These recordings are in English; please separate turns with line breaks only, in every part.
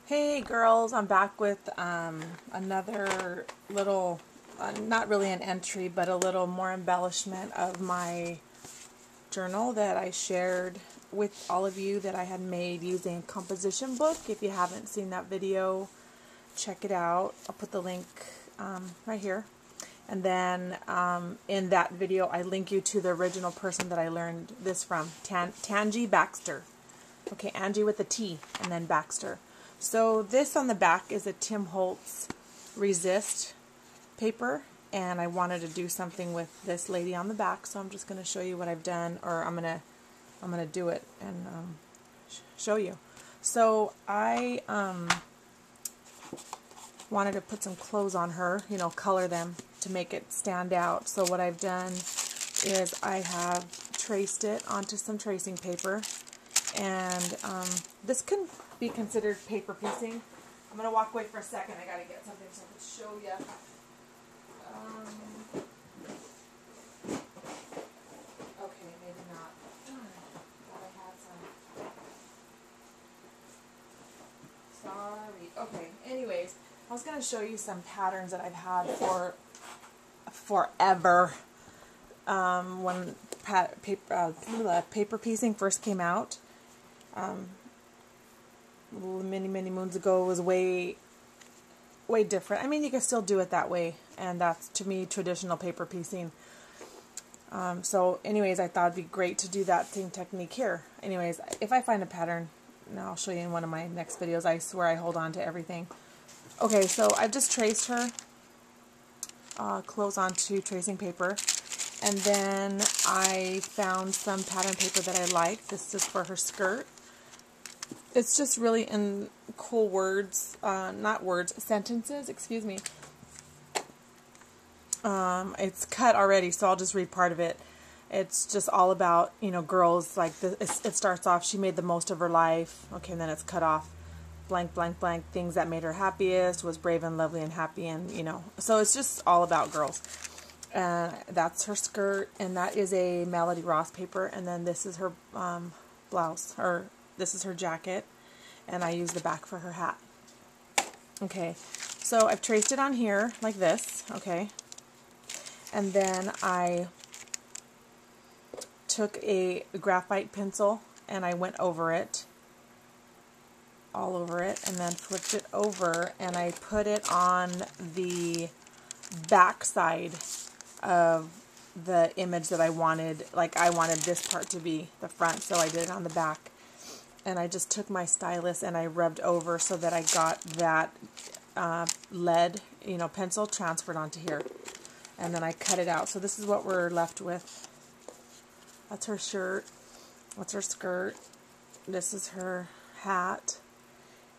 Hey girls, I'm back with another little, not really an entry, but a little more embellishment of my journal that I shared with all of you that I had made using a composition book. If you haven't seen that video, check it out. I'll put the link right here. And then in that video, I link you to the original person that I learned this from, TangieBaxter. Okay, Angie with a T and then Baxter. So this on the back is a Tim Holtz Resist paper, and I wanted to do something with this lady on the back, so I'm just going to show you what I've done, or I'm gonna do it and show you. So I wanted to put some clothes on her, you know, color them to make it stand out. So what I've done is I have traced it onto some tracing paper. And this can be considered paper piecing. I'm going to walk away for a second. I got to get something so I can show you. Okay, maybe not. Thought I had some. Sorry. Okay, anyways, I was going to show you some patterns that I've had for forever. When paper piecing first came out. Many moons ago, it was way different. I mean, you can still do it that way, and that's, to me, traditional paper piecing. So anyways, I thought it'd be great to do that same technique here. Anyways, if I find a pattern, now I'll show you in one of my next videos. I swear I hold on to everything. Okay, so I've just traced her clothes onto tracing paper, and then I found some pattern paper that I liked. This is for her skirt. It's just really in cool words, sentences, excuse me. It's cut already, so I'll just read part of it. It's just all about, you know, girls, like, it starts off, she made the most of her life, okay, and then it's cut off, blank, blank, blank, things that made her happiest, was brave and lovely and happy, and, you know, so it's just all about girls. That's her skirt, and that is a Melody Ross paper, and then this is her blouse, or this is her jacket, and I use the back for her hat. Okay, so I've traced it on here like this, okay, and then I took a graphite pencil and I went over it, all over it, and then flipped it over, and I put it on the back side of the image that I wanted. Like, I wanted this part to be the front, so I did it on the back. And I just took my stylus and I rubbed over so that I got that lead, you know, pencil transferred onto here. And then I cut it out. So this is what we're left with. That's her shirt. That's her skirt. This is her hat.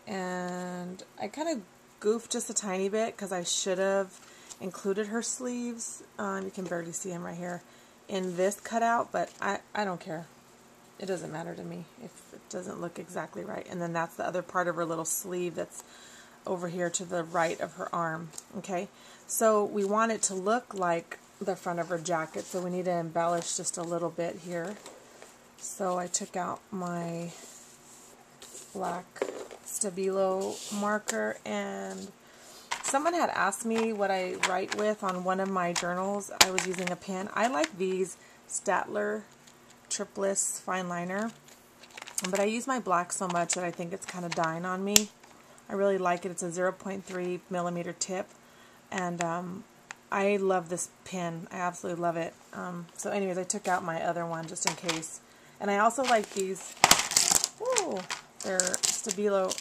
And I kind of goofed just a tiny bit because I should have included her sleeves. You can barely see them right here in this cutout, but I don't care. It doesn't matter to me if it doesn't look exactly right. And then that's the other part of her little sleeve that's over here to the right of her arm. Okay, so we want it to look like the front of her jacket, so we need to embellish just a little bit here. So I took out my black Stabilo marker, and someone had asked me what I write with on one of my journals. I was using a pen. I like these Statler Tripless fine liner, but I use my black so much that I think it's kind of dying on me. I really like it. It's a 0.3 millimeter tip, and I love this pen. I absolutely love it. So anyways, I took out my other one just in case. And I also like these. Whoa, they're Stabilo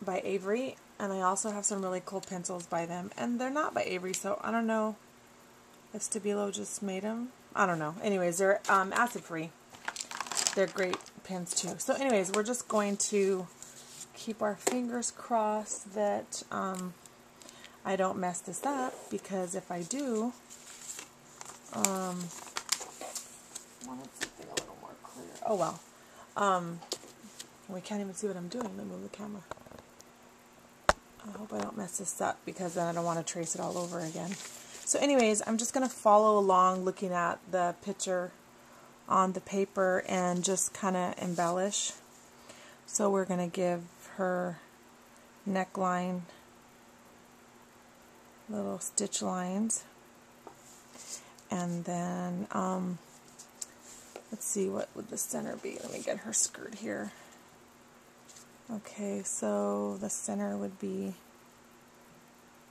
by Avery, and I also have some really cool pencils by them, and they're not by Avery, so I don't know if Stabilo just made them. I don't know. Anyways, they're acid-free. They're great pens too. So anyways, we're just going to keep our fingers crossed that I don't mess this up, because if I do, I wanted something a little more clear. Oh well. We can't even see what I'm doing. Let me move the camera. I hope I don't mess this up, because then I don't want to trace it all over again. So anyways, I'm just going to follow along looking at the picture on the paper and just kind of embellish. So we're going to give her neckline little stitch lines. And then, let's see, what would the center be? Let me get her skirt here. Okay, so the center would be,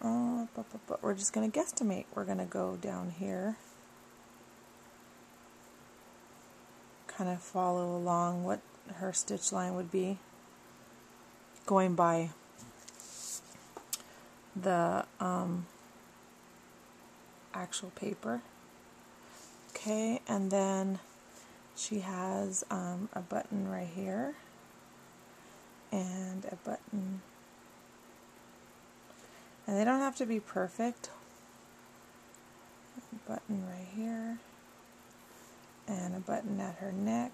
but we're just going to guesstimate. We're going to go down here. Kind of follow along what her stitch line would be, going by the actual paper. Okay, and then she has a button right here and a button, and they don't have to be perfect. A button right here and a button at her neck,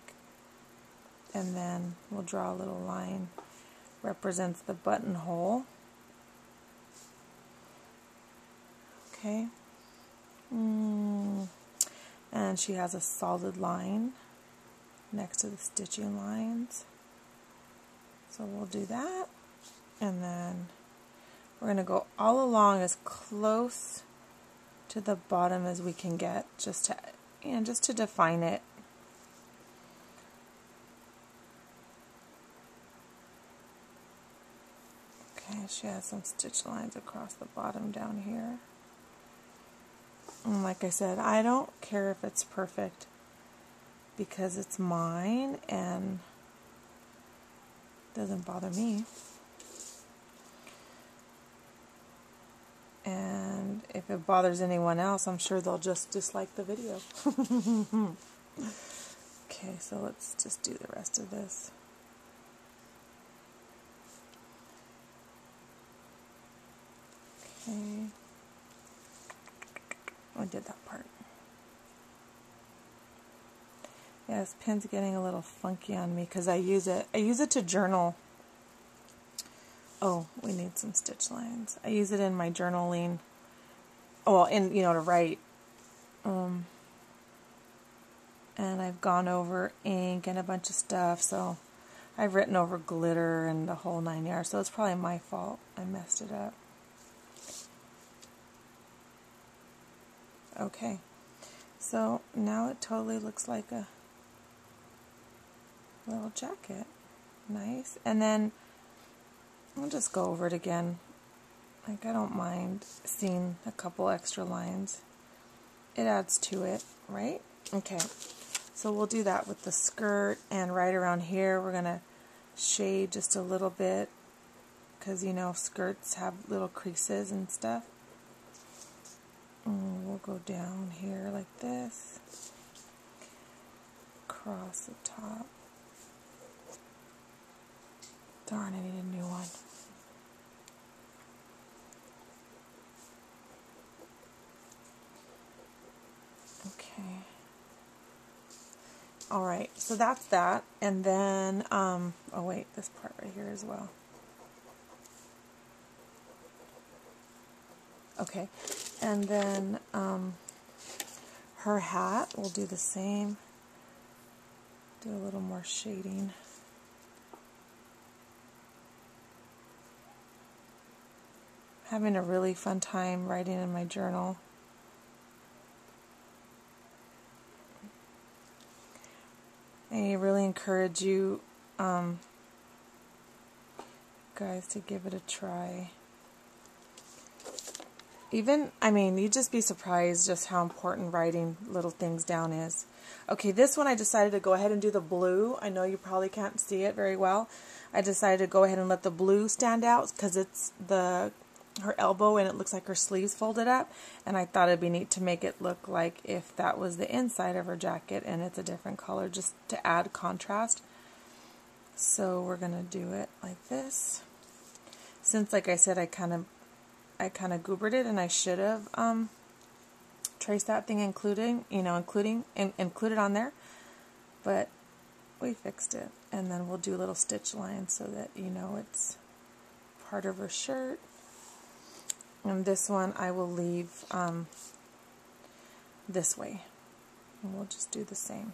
and then we'll draw a little line represents the buttonhole. Okay. And she has a solid line next to the stitching lines. So we'll do that. And then we're going to go all along as close to the bottom as we can get, just to define it. Okay, she has some stitch lines across the bottom down here. And like I said, I don't care if it's perfect because it's mine and it doesn't bother me. And if it bothers anyone else, I'm sure they'll just dislike the video. Okay, so let's just do the rest of this. Okay. I did that part. Yeah, this pin's getting a little funky on me because I use it to journal. Oh, we need some stitch lines. I use it in my journaling. Oh, and to write. And I've gone over ink and a bunch of stuff, so I've written over glitter and the whole 9 yards. So it's probably my fault. I messed it up. Okay, so now it totally looks like a little jacket. Nice. And then I'll just go over it again. Like, I don't mind seeing a couple extra lines. It adds to it, right? Okay, so we'll do that with the skirt, and right around here we're going to shade just a little bit because, skirts have little creases and stuff. And we'll go down here like this, across the top. Darn, I need a new one. Okay. Alright, so that's that. And then, oh wait, this part right here as well. Okay, and then her hat, we'll do the same. Do a little more shading. Having a really fun time writing in my journal. I really encourage you guys to give it a try. You'd just be surprised just how important writing little things down is. Okay, this one I decided to go ahead and do the blue. I know you probably can't see it very well. I decided to go ahead and let the blue stand out because it's her elbow and it looks like her sleeves folded up. And I thought it'd be neat to make it look like if that was the inside of her jacket and it's a different color, just to add contrast. So we're going to do it like this. Since, like I said, I kind of goobered it, and I should have traced that thing included on there, but we fixed it. And then we'll do little stitch lines so that it's part of her shirt. And this one I will leave this way, and we'll just do the same.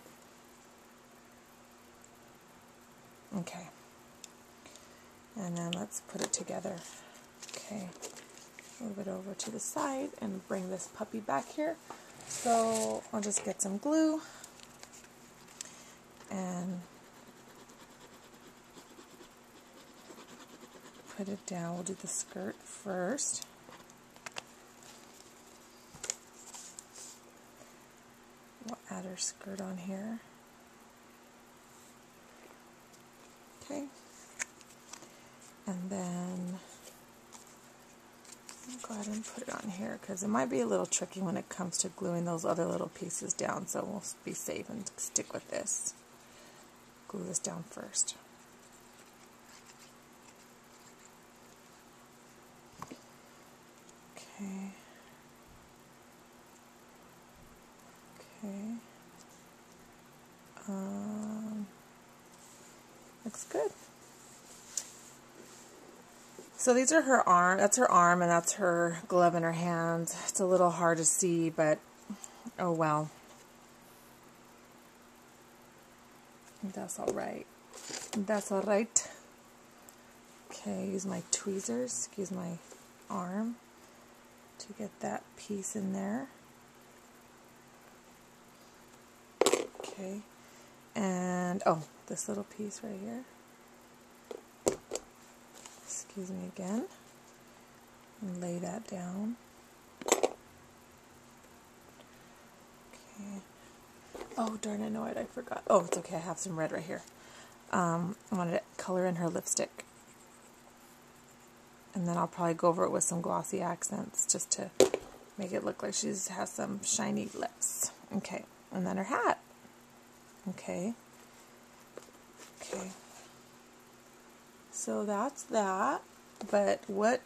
Okay, And then let's put it together. Okay, move it over to the side and bring this puppy back here. So I'll just get some glue and put it down. We'll do the skirt first. We'll add her skirt on here. Okay. And then I'll go ahead and put it on here because it might be a little tricky when it comes to gluing those other little pieces down, so we'll be safe and stick with this. Glue this down first. Okay. Okay. Looks good. So these are her arm. That's her arm, and that's her glove in her hand. It's a little hard to see, but oh well. That's all right. That's all right. Okay, use my tweezers. Excuse my arm to get that piece in there. Okay, and oh, this little piece right here. Excuse me again. And lay that down. Okay. Oh, darn, I know it. I forgot. Oh, it's okay. I have some red right here. I wanted to color in her lipstick. And then I'll probably go over it with some glossy accents just to make it look like she has some shiny lips. Okay. And then her hat. Okay. Okay. So that's that. But what,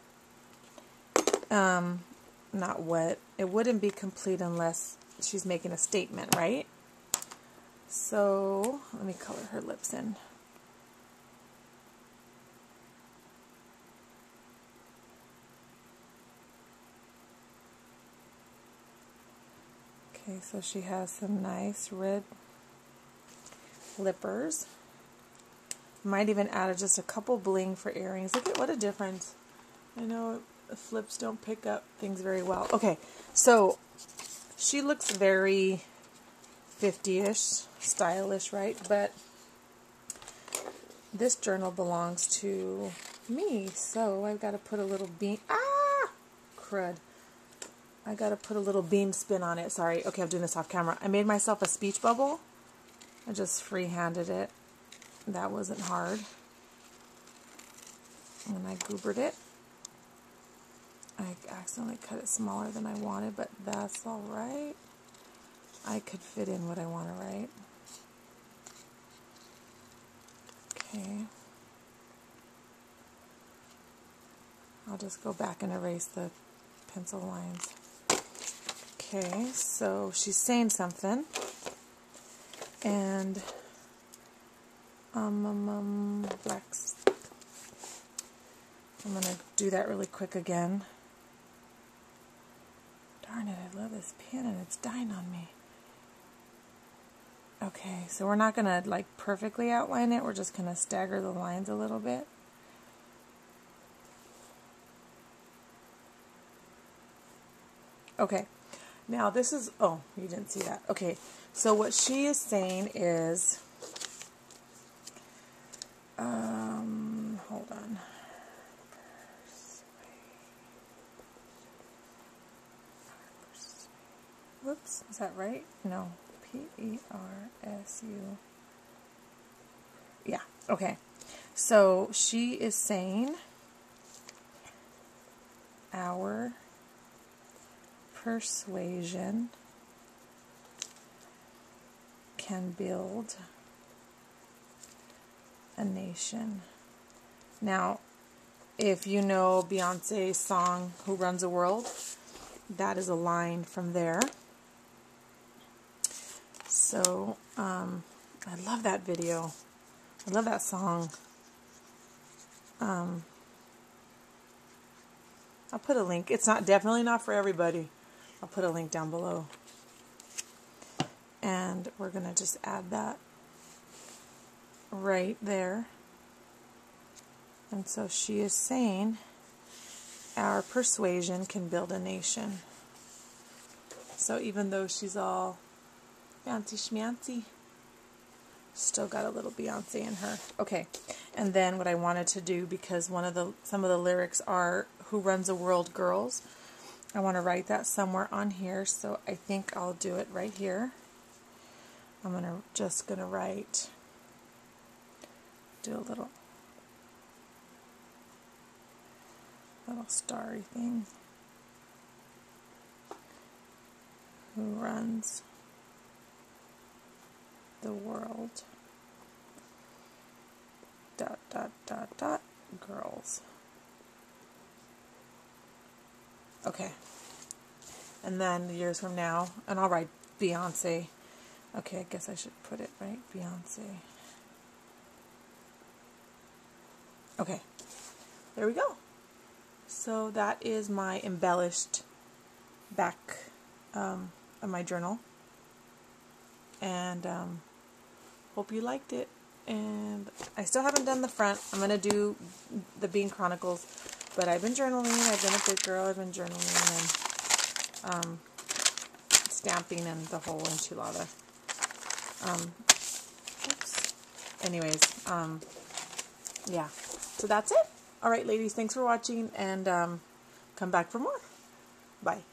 not what, it wouldn't be complete unless she's making a statement, right? So let me color her lips in. Okay, so she has some nice red lippers. Might even add just a couple bling for earrings. Look at what a difference. I know flips don't pick up things very well. Okay, so she looks very 50-ish, stylish, right? But this journal belongs to me, so I've got to put a little bean. Ah! Crud. I got to put a little bean spin on it. Sorry. Okay, I'm doing this off camera. I made myself a speech bubble. I just free-handed it. That wasn't hard. And I goobered it. I accidentally cut it smaller than I wanted, but that's all right. I could fit in what I want to write. Okay. I'll just go back and erase the pencil lines. Okay, so she's saying something. And blacks. I'm gonna do that really quick again. Darn it, I love this pen and it's dying on me. Okay, so we're not gonna like perfectly outline it, we're just gonna stagger the lines a little bit. Okay, now this is, oh, you didn't see that. Okay, so what she is saying is, hold on. Whoops, is that right? No, P-E-R-S-U. Yeah, okay. So she is saying our persuasion can build a nation. Now, if you know Beyonce's song, Who Runs the World, that is a line from there. So, I love that video. I love that song. I'll put a link. It's definitely not for everybody. I'll put a link down below. And we're going to just add that right there. And so she is saying, our persuasion can build a nation. So even though she's all fancy schmancy, still got a little Beyonce in her. Okay, and then what I wanted to do, because some of the lyrics are "Who runs the world, girls?" I want to write that somewhere on here, so I think I'll do it right here. I'm just gonna write, do a little starry thing. Who runs the world? ... girls. Okay. And then years from now, and I'll write Beyonce. Okay, I guess I should put it right, Beyonce. Okay, there we go. So that is my embellished back of my journal. And hope you liked it. And I still haven't done the front. I'm going to do the Bean Chronicles. But I've been journaling. I've been a good girl. I've been journaling and stamping and the whole enchilada. Oops. Anyways, yeah. So that's it. All right, ladies. Thanks for watching. And come back for more. Bye.